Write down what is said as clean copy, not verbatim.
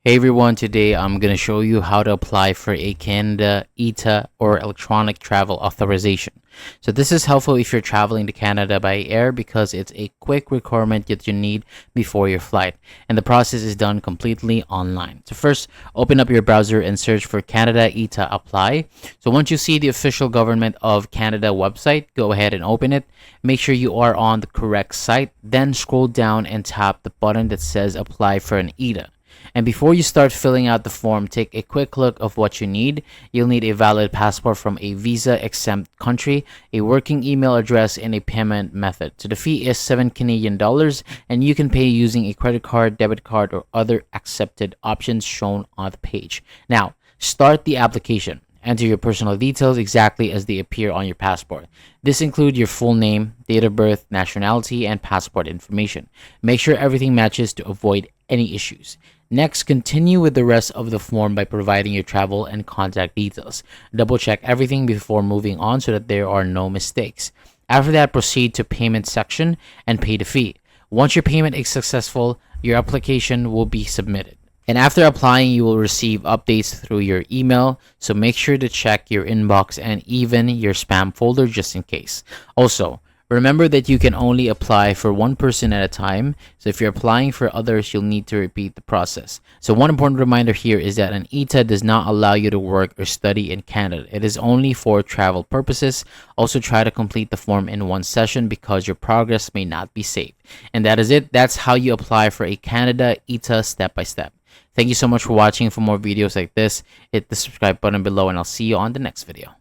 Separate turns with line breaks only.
Hey everyone, today I'm going to show you how to apply for a Canada ETA or Electronic Travel Authorization. So this is helpful if you're traveling to Canada by air because it's a quick requirement that you need before your flight, and the process is done completely online. So first, open up your browser and search for Canada ETA Apply. So once you see the official Government of Canada website, go ahead and open it. Make sure you are on the correct site, then scroll down and tap the button that says Apply for an ETA. And before you start filling out the form, take a quick look of what you need. You'll need a valid passport from a visa-exempt country, a working email address, and a payment method. So the fee is $7 Canadian, and you can pay using a credit card, debit card, or other accepted options shown on the page. Now, start the application. Enter your personal details exactly as they appear on your passport. This includes your full name, date of birth, nationality, and passport information. Make sure everything matches to avoid any issues. Next, continue with the rest of the form by providing your travel and contact details. Double check everything before moving on so that there are no mistakes. After that, proceed to payment section and pay the fee. Once your payment is successful, your application will be submitted. And after applying, you will receive updates through your email, so make sure to check your inbox and even your spam folder just in case. Also, remember that you can only apply for one person at a time, so if you're applying for others, you'll need to repeat the process. So one important reminder here is that an ETA does not allow you to work or study in Canada. It is only for travel purposes. Also, try to complete the form in one session because your progress may not be saved. And that is it. That's how you apply for a Canada ETA step by step. Thank you so much for watching. For more videos like this, hit the subscribe button below and I'll see you on the next video.